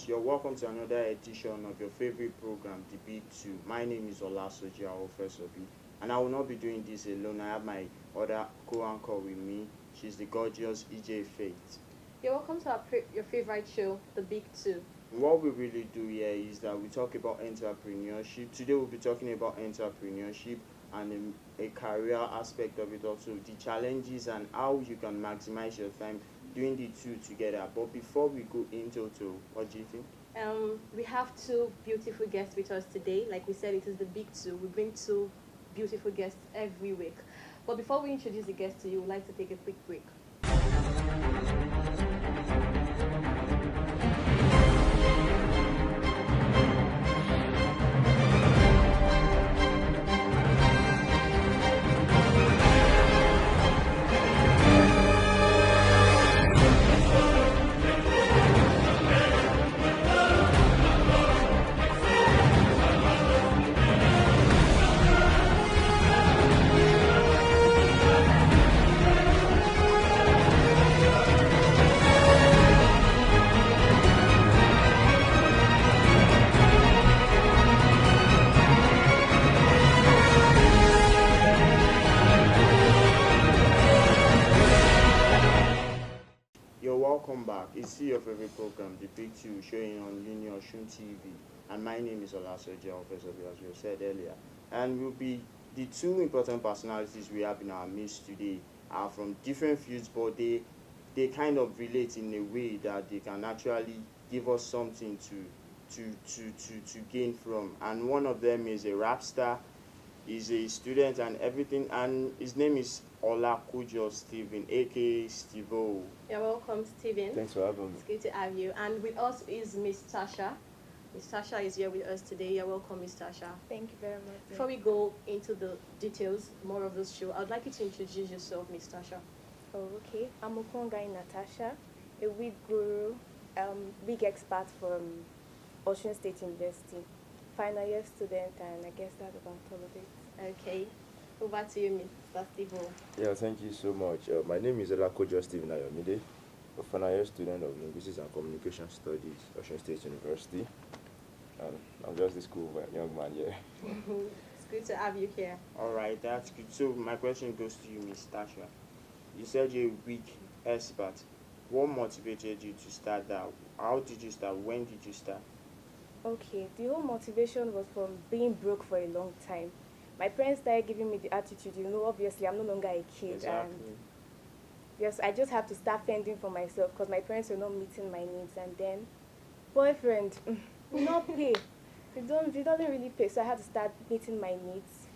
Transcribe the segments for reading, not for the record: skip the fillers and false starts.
viewers, you're welcome to another edition of your favorite program, The Big Two. My name is Olasoji Aofesobi, and I will not be doing this alone. I have my other co-anchor with me. She's the gorgeous EJ Faith. You're welcome to your favorite show, The Big Two. What we really do here is that we talk about entrepreneurship. Today we'll be talking about entrepreneurship and a career aspect of it also, the challenges and how you can maximize your time doing the two together. But before we go into what do you think? We have two beautiful guests with us today. Like we said, it is The Big Two. We bring two beautiful guests every week. But before we introduce the guests to you, we'd like to take a quick break. You're welcome back. It's still your favorite program, The Big Two, showing on Linear Shun TV. And my name is Olasoji Aofesobi, as we have said earlier. And we'll be the two important personalities we have in our midst today are from different fields, but they kind of relate in a way that they can actually give us something to gain from. And one of them is a rap star, he's a student and everything, and his name is Olakujo Stephen, aka Stevo. You're welcome, Steven. Thanks for having me. It's good to have you. And with us is Miss Tasha. Miss Tasha is here with us today. You're welcome, Miss Tasha. Thank you very much. Before we go into the details, more of this show, I'd like you to introduce yourself, Miss Tasha. Oh, okay. I'm Okongai Natasha, a wig guru, wig expert from Ocean State University, final year student, and I guess that's about all of it. Okay. Over to you, Mr. Steve. Yeah, thank you so much. My name is Olakojo Stephen Ayomide, a final year student of Linguistics and Communication Studies, Ocean State University. And I'm just this cool young man here. It's good to have you here. All right, that's good. So my question goes to you, Miss Tasha. You said you're a weak expert. What motivated you to start that? How did you start? When did you start? Okay, the whole motivation was from being broke for a long time. My parents started giving me the attitude, obviously I'm no longer a kid. Exactly. And yes, I just have to start fending for myself because my parents were not meeting my needs. And then, boyfriend, will not pay. It doesn't really pay, so I had to start meeting my needs.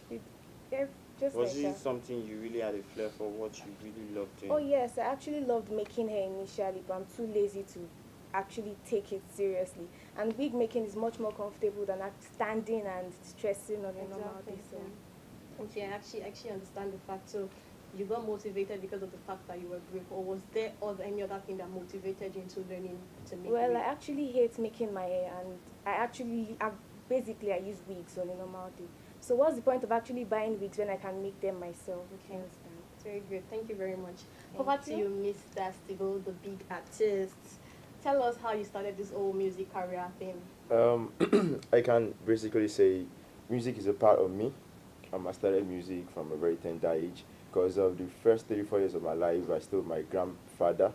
Just Was like it that. something you really had a flair for? What you really loved doing? Oh yes, I actually loved making hair initially, but I'm too lazy to actually take it seriously. And wig making is much more comfortable than standing and stressing on a normal day. So. Okay, I actually understand the fact. So you got motivated because of the fact that you were broke, or was there any other thing that motivated you into learning to make Well, wig? I actually hate making my hair, and basically I use wigs on a normal day. So what's the point of actually buying wigs when I can make them myself? Okay. Very good. Thank you very much. Thank Over to you. you, Mr. Steve, the big artist. Tell us how you started this whole music career thing. I can basically say music is a part of me. I started music from a very tender age because of the first 34 years of my life, I stayed with my grandfather,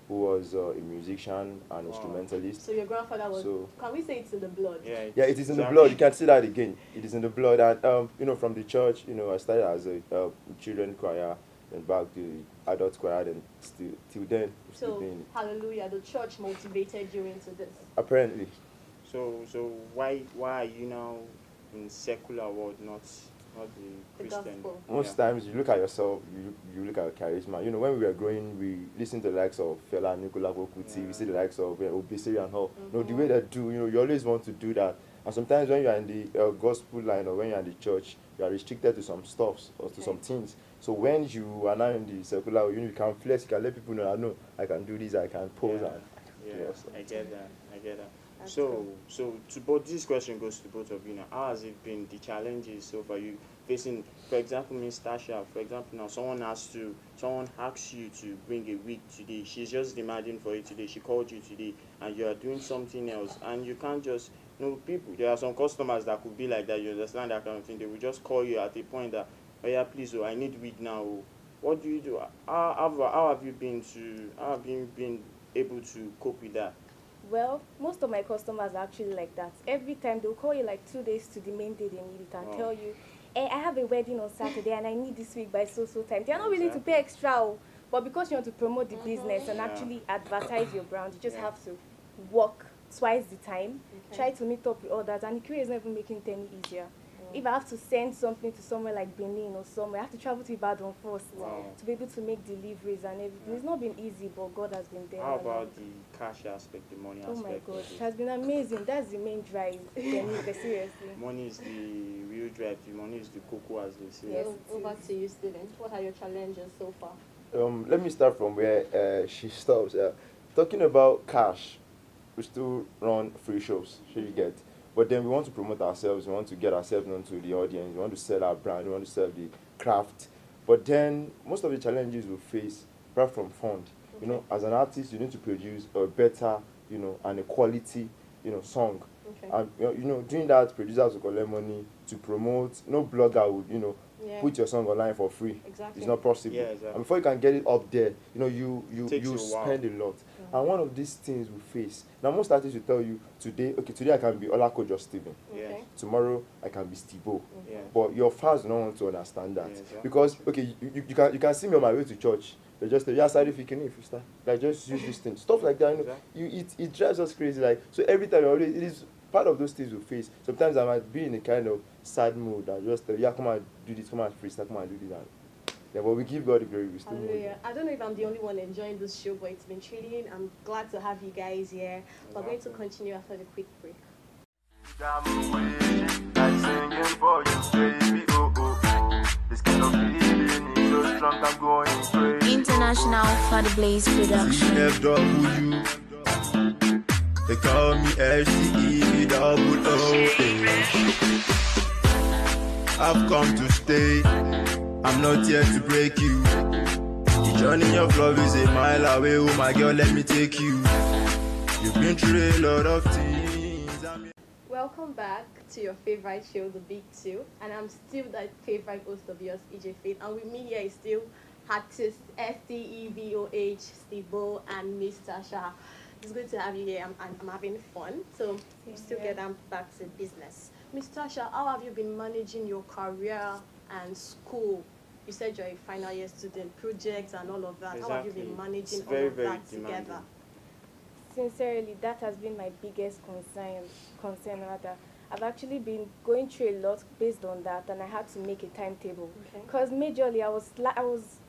who was a musician and Wow. instrumentalist. So your grandfather was, So- can we say it's in the blood? Yeah, it is in the exactly. blood. You can see that again. It is in the blood. And from the church, I started as a children choir, then back to the adult choir, then till then, I'm still So, doing it. hallelujah, the church motivated you into this. Apparently, So why are you now in secular world, not the The Christian? gospel. most times you look at yourself, you look at charisma. When we were growing, we listened to the likes of Fela, Nicola Kuti, we see the likes of Obesiri and all. The way they do, you always want to do that. And sometimes when you are in the gospel line or when you are in the church, you are restricted to some stuffs or to some things. So when you are now in the secular, you can flex, you can let people know, I can do this, I can pose. Yeah. And Yeah, do that stuff. I get that. So but this question goes to both of you now. How has it been, the challenges so far you facing? For example, Miss Tasha, for example, now someone asks you to bring a wig today. She's just demanding for it today. She called you today, and you are doing something else, and you can't just, people. There are some customers that could be like that. You understand that kind of thing. They will just call you at a point that, oh yeah, please, I need wig now. Oh. What do you do? How have you been able to cope with that? Well, most of my customers are actually like that. Every time they'll call you like 2 days to the main day they need it and tell you, hey, I have a wedding on Saturday and I need this week by so time. They're not willing to pay extra, but because you want to promote the business and actually advertise your brand, you just have to work twice the time, try to meet up with others, and the career is not even making it any easier. If I have to send something to somewhere like Benin or somewhere, I have to travel to Ibadan first to be able to make deliveries and everything. It's not been easy, but God has been there. How about the cash aspect, the money aspect? Oh my God, it has been amazing. That's the main drive. Seriously. Money is the real drive. The money is the cocoa, as they say. Yes, Over to you, Steven. What are your challenges so far? Let me start from where she stops. Talking about cash, we still run free shows, sure you get. But then we want to promote ourselves, we want to get ourselves known to the audience, we want to sell our brand, we want to sell the craft. But then most of the challenges we face, apart from fund, as an artist, you need to produce a better, and a quality, song. Okay. And doing that, producers will collect money to promote. No blogger would, put your song online for free. Exactly. It's not possible. Yeah, exactly. And before you can get it up there, you Takes you a while. spend a lot. And one of these things we face. Now most artists will tell you today I can be Olako just Steven. Okay. Tomorrow I can be Steve-O. Yeah. But your fans don't want to understand that. Yeah, exactly. Because you can see me on my way to church. They just say, yeah, sorry if you can start. Like just use this thing. Stuff like that, it drives us crazy. Like so every time it is part of those things we face. Sometimes I might be in a kind of sad mood. I just come and do this, come and freestyle, come and do this. Yeah, but we give God the glory. We still move. I don't know if I'm the only one enjoying this show, but it's been thrilling. I'm glad to have you guys here. We're going to continue after the quick break. International Father Blaze Production. They call me STE double O. I've come to stay. I'm not here to break you. The journey of love is a mile away. Oh my girl, let me take you. You've been through a lot of things. Welcome back to your favorite show, The Big Two, and I'm still the favorite host of yours, EJ Faith, and with me here is still artist STEVOH, Steve-O, and Miss Tasha. It's good to have you here. I'm having fun. So we still get back to business. Miss Tasha, how have you been managing your career and school? You said you're a final year student, projects and all of that. Exactly. How have you been managing It's very, all of very that demanding. together? Sincerely, that has been my biggest concern rather. I've actually been going through a lot based on that, and I had to make a timetable. Because majorly, I was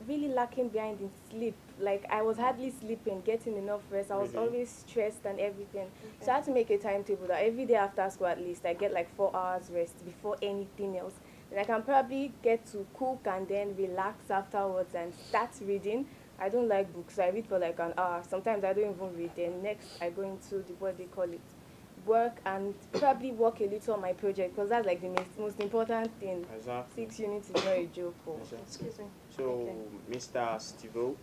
really lacking behind in sleep. Like, I was hardly sleeping, getting enough rest. I was always stressed and everything. So I had to make a timetable that every day after school at least, I get like 4 hours rest before anything else. And I can probably get to cook and then relax afterwards and start reading. I don't like books, so I read for like an hour. Sometimes I don't even read. Then next, I go into what they call it, work, and probably work a little on my project, because that's like the most important thing. Exactly. 6 units is not a joke. Excuse me. So, Mr. Steve-O,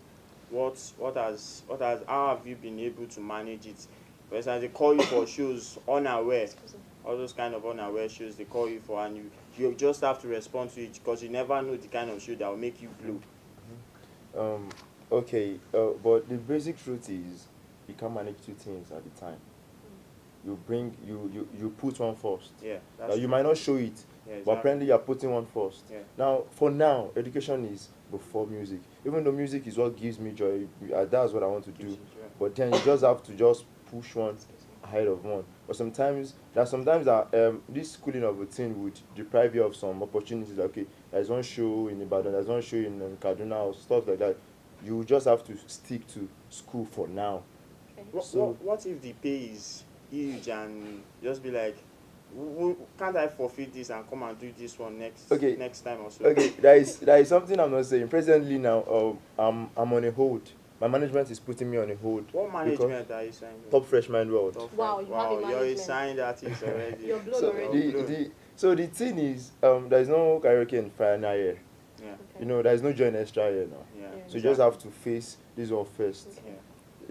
how have you been able to manage it? For instance, they call you for shows unaware, all those kind of unaware shows they call you for, and you just have to respond to it because you never know the kind of show that will make you blow. Okay, but the basic truth is you can't manage 2 things at a time. You put one first. Yeah. You might not show it, but apparently you're putting one first. Yeah. Now, for now, education is before music. Even though music is what gives me joy, that's what I want to do. But then you just have to just push one ahead of one. But sometimes that this schooling of a thing would deprive you of some opportunities. Okay, there's one show in Ibadan, there's one show in Kaduna, or stuff like that. You just have to stick to school for now. Okay. What if the pay is huge and just be like, can't I forfeit this and come and do this one next time or so? Okay, there is something I'm not saying. Presently now, I'm on a hold my management is putting me on a hold. What because management are you signing? Top Freshman World. Wow, you have a You're a management. signed artist already. You're blown So already. the thing is, there is no karaoke in final year. Yeah. Okay. You know, there is no joint extra year now. Yeah. Yeah. So you just have to face this one first. Okay. Yeah.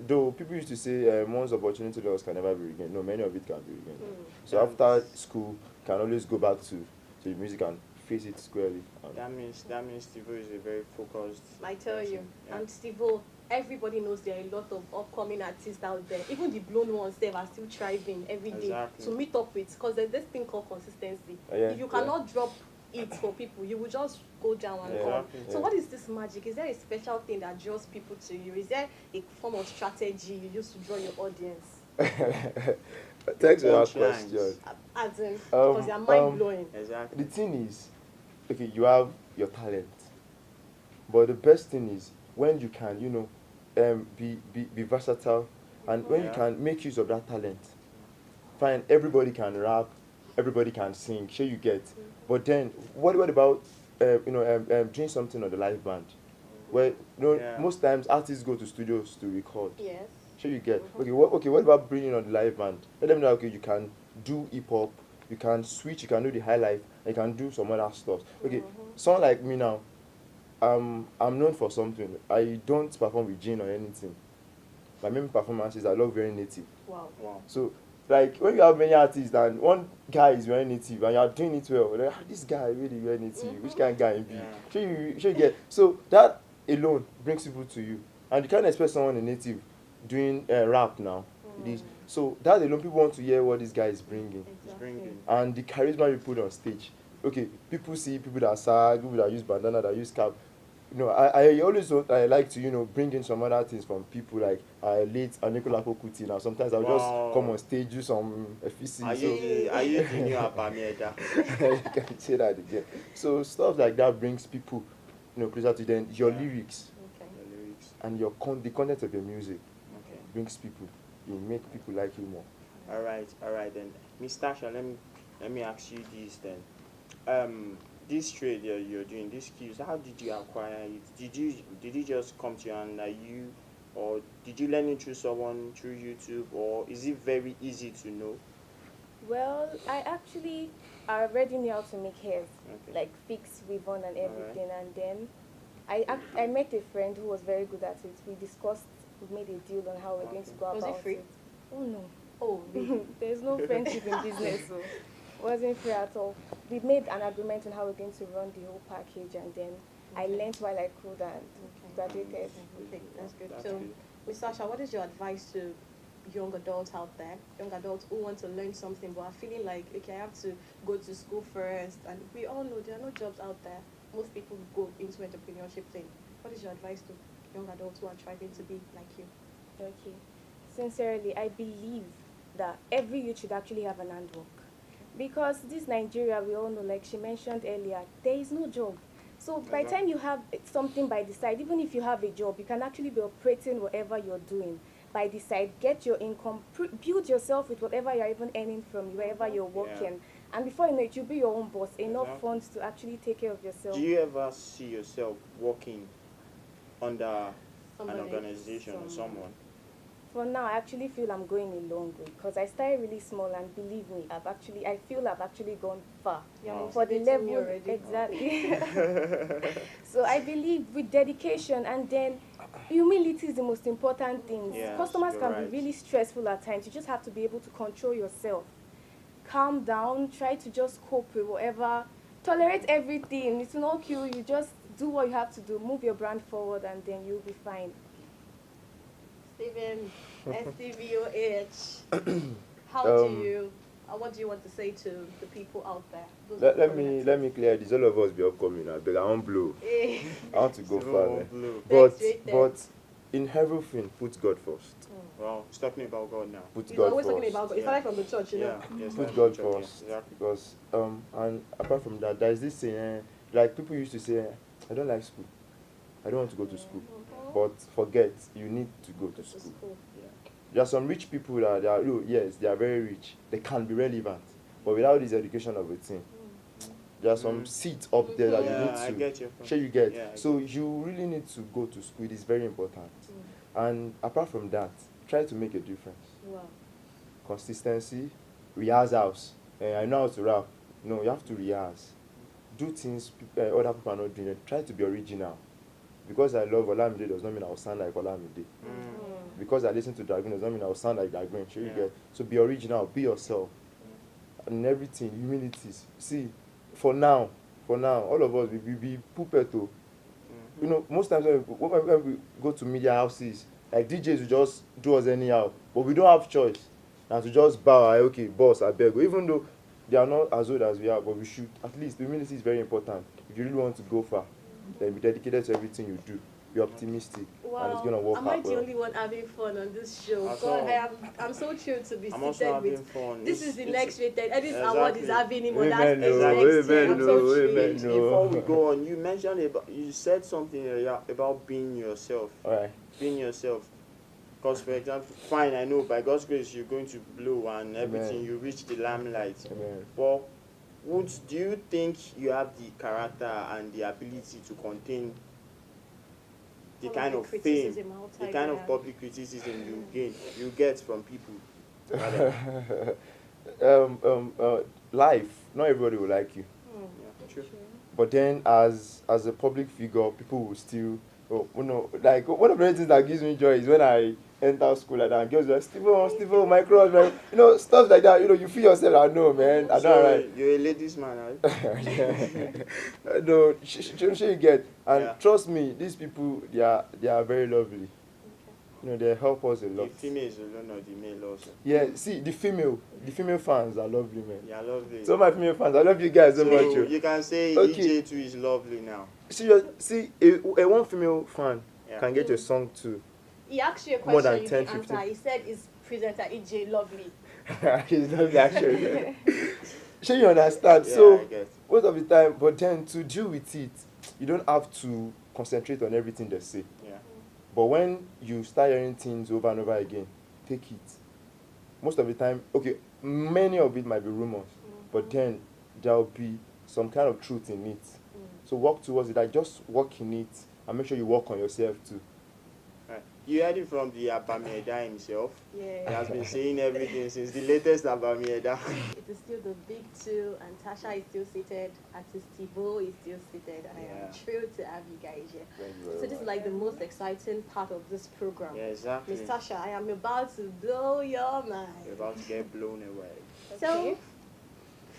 Though people used to say one's opportunity lost can never be regained. No, many of it can be regained. So Yeah. after school, can always go back to the music and face it squarely. And That means Steve is a very focused. I tell you, person. Yeah. and Steve-O, everybody knows there are a lot of upcoming artists out there. Even the blown ones, they are still striving every day Exactly. to meet up with. Because there's this thing called consistency. Yeah, If you cannot drop it for people, you will just go down and Yeah. come. Exactly. So Yeah. what is this magic? Is there a special thing that draws people to you? Is there a form of strategy you use to draw your audience? Thanks for that Punchlines. question. As in, because they are mind blowing. Exactly. The thing is, okay, you have your talent, but the best thing is when you can, be versatile, and when you Yeah. can make use of that talent. Fine, everybody can rap, everybody can sing, sure you get. But then, what about, doing something on the live band? Where Yeah. most times artists go to studios to record. Yes. Sure you get. Okay, what about bringing on the live band? Let them know, okay, you can do hip hop, you can switch, you can do the high life, and you can do some other stuff. Okay, someone like me now, I'm known for something. I don't perform with gin or anything. My main performance is I love wearing native. Wow. Wow. So, like, when you have many artists and one guy is wearing native and you are doing it well, like, this guy really wear native, which kind of guy he be? Yeah. Sure you get. So, that alone brings people to you. And you can't expect someone in native doing rap now. It is. So, that alone, people want to hear what this guy is bringing. It's bringing. And the charisma you put on stage. Okay, people see people that sag, people that use bandana, that use cap. I always like to bring in some other things from people like late Anikulapo Kuti. Now sometimes I'll Wow. just come on stage, do some FEC. Are you the new Apamieda? You can say that again. So stuff like that brings people closer to them. Your Yeah. lyrics Okay. The lyrics. and the content of your music Okay. brings people. You make people like you more. All right then. Miss Tasha, let me ask you this then. This trade you're doing, these skills, how did you acquire it? Did you just come to you and or did you learn it through someone, through YouTube, or is it very easy to know? Well, I already knew how to make hairs, Okay. like fix, weave on and everything. And then I met a friend who was very good at it. We discussed, we made a deal on how we're going to go Was it about free? it. Oh no. Oh, really? There's no friendship in business, so it wasn't free at all. We made an agreement on how we're going to run the whole package, and then I learned while I could and graduated. Okay, that's good. That's So, good. Ms. Sasha, what is your advice to young adults out there, young adults who want to learn something but are feeling like, okay, I have to go to school first, and we all know there are no jobs out there. Most people go into entrepreneurship thing. What is your advice to young adults who are striving to be like you? Okay. Sincerely, I believe that every youth should actually have an handwork. Because this Nigeria, we all know, like she mentioned earlier, there is no job. So by the time you have something by the side, even if you have a job, you can actually be operating whatever you're doing by the side, get your income, build yourself with whatever you're even earning from wherever you're working. And before you know it, you'll be your own boss, enough Exactly. funds to actually take care of yourself. Do you ever see yourself working under Somebody, an organization or someone? For now, I actually feel I'm going a long way because I started really small, and believe me, I feel I've actually gone far. Wow. For the motivating me level, already. exactly. So I believe with dedication and then humility is the most important thing. Yes, Customers you're can right. be really stressful at times. You just have to be able to control yourself. Calm down, try to just cope with whatever, tolerate everything. It's not kill you, just do what you have to do, move your brand forward, and then you'll be fine. Steven, STVOH. What do you want to say to the people out there? Those Let upcoming me clear this. All of us be upcoming now. But I won't blow. artists? I want to go Civil far. War Man. Blue. But in everything, put God first. Well, he's talking about God now. Put He's God always first. talking about God. He started from the church, you know. Yeah, yes, Put that's God the church, first. yes, exactly. Because and apart from that, there is this saying, like people used to say, I don't like school. I don't want to go to school. But forget, you need to go to school. There are some rich people that they are very rich. They can be relevant, but without this education of a thing, There are some seats up there that Yeah, you I need to. get your point. Sure you get. Yeah, I So you really need to go to school. It is very important. And apart from that, try to make a difference. Wow. Consistency, rehearsals. I know how to rap. No, you have to rehearse. Do things other people are not doing. Try to be original. Because I love Olamide does not mean I will sound like Olamide. Because I listen to Dragon does not mean I will sound like Dragon. Sure you Yeah. get. So be original, be yourself. And everything, humilities. See, for now, all of us, we be puppet. You know, most times when we go to media houses, like DJs will just do us anyhow, but we don't have choice. And to just bow, okay, boss, I beg. Even though they are not as old as we are, but we should, at least, humility is very important. If you really want to go far, then be dedicated to everything you do. Be optimistic, and it's going to work Am I out the well. only one having fun on this show? At God, all. I'm so thrilled to be I'm also seated having with. fun. This is the next rated. This Exactly. award is having him on that Amen, stage oh, next year. amen, I'm so oh, thrilled. amen. Before we go on, you mentioned you said something about being yourself. All right. Being yourself. Because, for example, fine, I know by God's grace you're going to blow and everything, Amen. you reach the limelight. Amen. But do you think you have the character and the ability to contain the All kind the of fame, criticism the outside kind of there. public criticism you get from people? Life, not everybody will like you. Yeah, true. But then, as a public figure, people will still, like one of the things that gives me joy is when I enter school like that, and girls are like, Steve, my crush, man. Stuff like that. You feel yourself. I know, man. I So don't right. you're a ladies' man, right? No, sure you get. And Yeah. trust me, these people, they are very lovely. They help us a The lot. females alone or the male also. Yeah, see, the female fans are lovely, man. Yeah, lovely. So my female fans, I love you guys so much. So oh. you can say Okay. EJ too is lovely now. See, a one female fan Yeah. can get your song too. He asked you a More question than you 10, didn't 15. answer. He said, "Is presenter EJ lovely?" She's lovely, actually. Sure, you understand. Yeah, So I get. most of the time, but then to deal with it, you don't have to concentrate on everything they say. Yeah. But when you start hearing things over and over again, take it. Most of the time, okay, many of it might be rumors, but then there will be some kind of truth in it. So work towards it. Like just work in it and make sure you work on yourself too. Right. You heard it from the Abamieda himself. He Yeah. has been saying everything since the latest Abamieda. It is still the big two, and Tasha is still seated. Artist Thibault is still seated, and I Yeah. am thrilled to have you guys here. Thank you very So this is much. like the most exciting part of this program. Yeah, exactly. Miss Tasha, I am about to blow your You're mind. about to get blown away. So, Okay.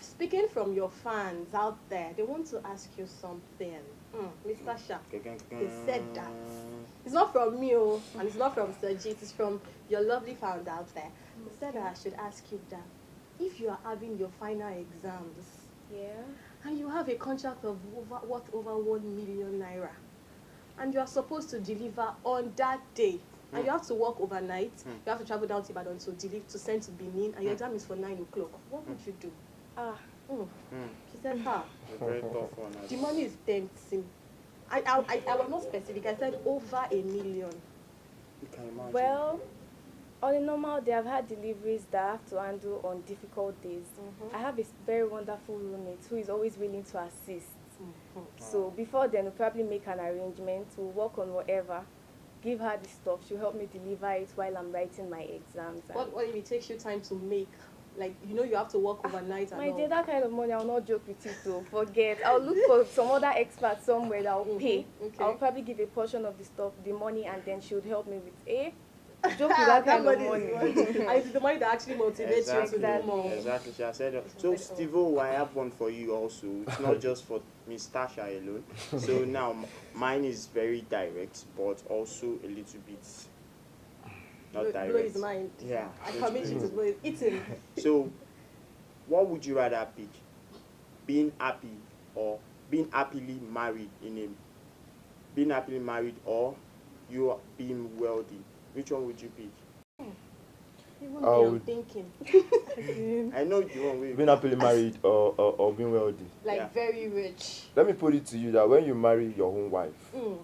speaking from your fans out there, they want to ask you something. Miss Tasha, they said that. It's not from me, and it's not from Sergit, it's from your lovely fans out there. They said that I should ask you that. If you are having your final exams, Yeah. and you have a contract of over 1 million naira, and you are supposed to deliver on that day, and you have to work overnight, you have to travel down to Ibadan to deliver to send to Benin, and your exam is for 9 o'clock, what would you do? Ah. She said, It's a very tough one. the money is tempting. I was not specific, I said over 1 million. You can imagine. Well, on a normal day, I've had deliveries that I have to handle on difficult days. I have a very wonderful roommate who is always willing to assist. So before then, we'll probably make an arrangement. We'll work on whatever. Give her the stuff. She'll help me deliver it while I'm writing my exams. And What if it takes you time to make? Like, you have to work overnight and my all. dear, that kind of money, I'll not joke with it though. Forget. I'll look for some other expert somewhere that will pay. Okay. I'll probably give a portion of the stuff, the money, and then she would help me with joke with that kind of money. And it's the money that actually motivates you to do more. Exactly. She has said that. So, Steve-O, I have one for you also. It's not just for Miss Tasha alone. So now, mine is very direct, but also a little bit not direct. Blow his mind. Yeah. I permit you to blow it. Eat him. So, what would you rather pick? Being happy or being happily married or you being wealthy? Which one would you pick? Even I me, I'm would- thinking. I know you want Being happily married or being wealthy. Like Yeah. very rich. Let me put it to you that when you marry your own wife, Mm.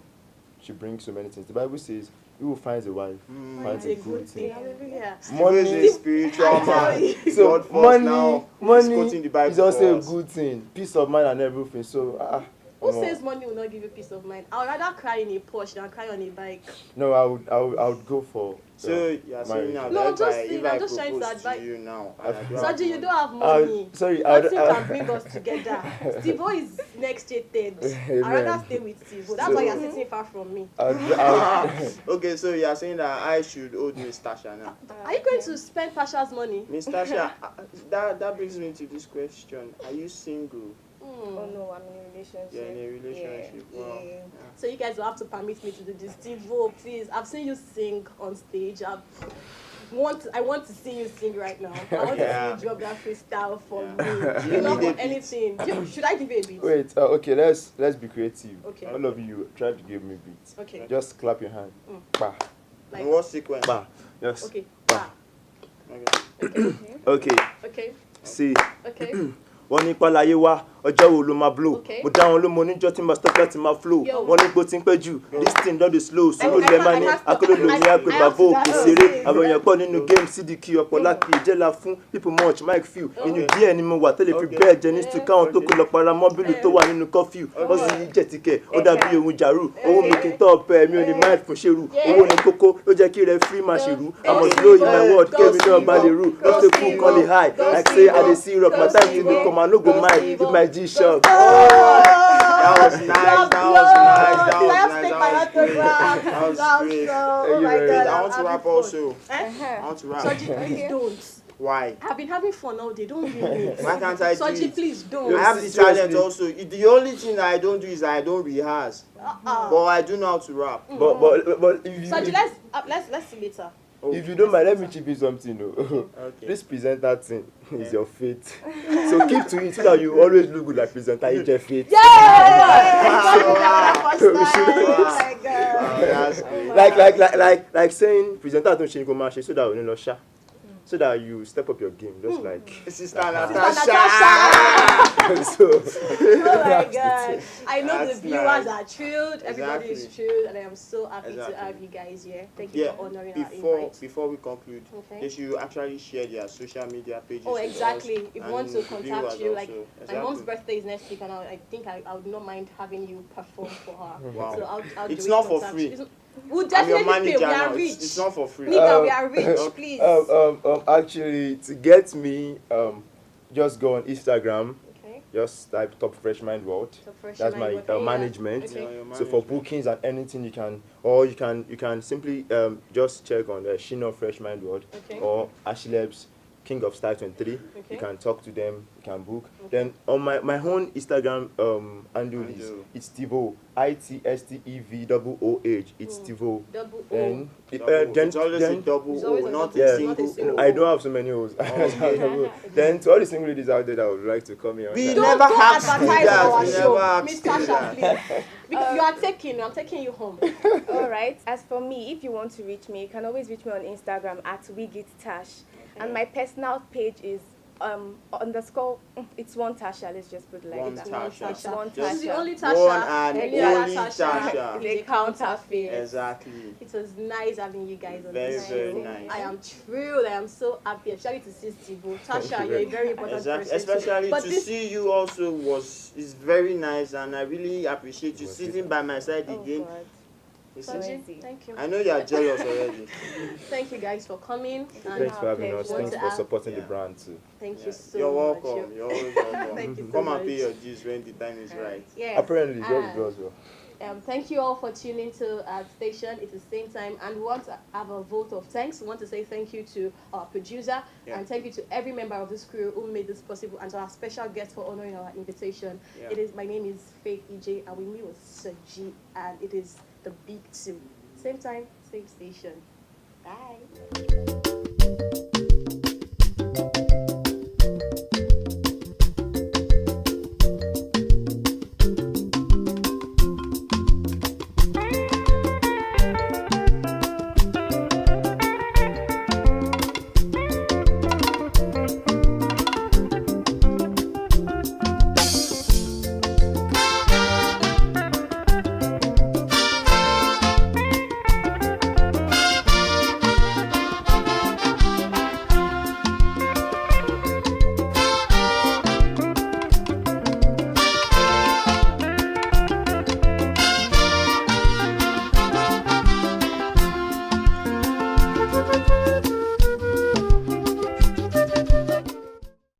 she brings so many things. The Bible says, who finds a wife finds It's a good thing. Hallelujah. Steve is a spiritual man. tell God first now. He's Money quoting the Bible is also for a us. good thing. Peace of mind and everything. So, Who no. says money will not give you peace of mind? I would rather cry in a Porsche than cry on a bike. No, I would go for. So you're saying now marriage. No, that I'm just if saying, I I'm just trying to propose advise- you now, and I do have Saji, you money, don't have money. Sorry, Nothing can bring us together. Steve-O is next year third. I'd rather Amen. stay with Steve-O. That's why you're sitting far from me. Okay, so you're saying that I should hold Miss Tasha now. Are you going to spend Tasha's money? Miss Tasha, that brings me to this question: are you single? Oh no, I'm in a relationship. You're in a relationship. Yeah. Wow. Yeah. So you guys will have to permit me to do this. Steve-O, please. I've seen you sing on stage. I want to see you sing right now. I want Yeah. to see you drop that freestyle for Yeah. me. You Not need for a beat. anything. Should I give you a beat? Wait, okay, let's be creative. Okay. All of you try to give me beats. Okay. Just clap your hand. Bah, Like, In what sequence? bah. Yes. okay. Bah. Okay. Okay. Okay. See. Okay. Wọ́n ní pàlàyé wá ọjọ́ wo ló máa blow. Okay. Mo dá wọn lómo níjọ́ tí mo stop láti máa flow. Yo. Wọ́n ní gbó tí ń pẹ́ jù. This thing don dey slow. Sùúrù I lẹ̀ máa ní have to- akóló lòmí I àgbẹ̀ have bàbá to òkè dance. ṣeré. Àwọn èèyàn pọ̀ nínú game CDK ọ̀pọ̀ láti ìjẹ́la fún people much mic few. Inú díẹ̀ ni mo wà tẹ́lẹ̀ fi Okay. bẹ́ẹ̀ jẹ ní stu káwọn tó kó lọ para mọ́bìlì tó wà nínú curfew. Ó sì yí jẹ̀tìkẹ̀ ó dàbí ohun jàrú. Owó mi kì í tọ́ ọ̀pẹ mi ò ní mind fún ṣerú. Owó ni kókó ló jẹ́ kí rẹ free máa ṣèrú. I'm a slow in my word kémi náà bá lè rú. Ló ṣe kú kan lè high. Like say I dey see rock my time to dey come I no go mind if my G shop. That was nice. That was nice. That Did I was have to nice. take That my was great. autograph? That was That was great. so, Thank oh you my very God. much. I want to I'm rap having also. fun. I want to rap. Soji, please don't. Why? I've been having fun all day. Don't ruin it. Why can't I do Soji, it? please don't. I have the Seriously. talent also. The only thing that I don't do is I don't rehearse. But I do know how to rap. But if Soji, you let's see later. if you don't mind, let me chip in something. No. Okay. This presenter thing is your fate. So keep to it so that you always look good like presenter. It's your fate. Oh my God. That's great. Like saying presenter don't change go match so that you know sha. So that you step up your game, just like Sister Natasha. Natasha. so. Oh my God. I know That's the viewers nice. are thrilled. Everybody is Exactly. thrilled. And I am so happy Exactly. to have you guys here. Thank you Yeah. for honoring Before our invite. before we conclude, Okay. they should actually share their social media pages. Oh, with exactly. us If you and want to the contact viewers you, like also. my mom's Exactly. birthday is next week, and I think I would not mind having you perform for her. Wow. So I'll It's do not it, for contact free. you. We'll I'm your definitely pay. manager We are now. rich. It's not for free. Nigga, we are rich, please. Actually, to get me, just go on Instagram. Okay. Just type Top Fresh Mind World. So fresh That's in my mind, okay, yeah. management. Okay. Yeah, your So for management. bookings and anything you can simply just check on the Shino Fresh Mind World Okay. or Ashileb's King of Style 23. Okay. You can talk to them, you can book. Then on my own Instagram handle is Handle. it's Tivo ITSTEVOOH. It's Tivo. Double O. Then It's always a then double It's O, always a not double a O, single not a single O. I don't have so many O's. Then to all the single ladies out there that would like to come here. We Don't never go asked you advertise that. our We show. never asked Miss you Tasha, that. please. Because I'm taking you home. All right. As for me, if you want to reach me, you can always reach me on Instagram at WeGitTash. And my personal page is underscore. It's one Tasha. Let's just put it like One that. Tasha. It's one This is the Tasha. only Tasha. One and Any other only Tasha. is a counterfeit. Exactly. It was nice having you guys on Very, this very show. nice. I am thrilled. I am so happy, especially to see Steve-O. Tasha, you're a very important Exactly. person. Especially But to this- see you also is very nice, and I really appreciate you sitting by my side Oh again. God. You see? Soji, thank you. I know you are jealous already. Thank you guys for coming. And Thanks for having us. pleasure. Thanks for supporting the Yeah. brand too. thank Yeah. you so You're much. welcome. You're always welcome. Thank you so Come much. and pay your dues when the time is right. Yes. Apparently, yours And, as well. thank you all for tuning to our station. It's the same time, and we want to have a vote of thanks. We want to say thank you to our producer, Yeah. and thank you to every member of this crew who made this possible, and to our special guest for honoring our invitation. Yeah. My name is Faith EJ, and with me was Soji, and it is the Big Two. Same time, same station. Bye.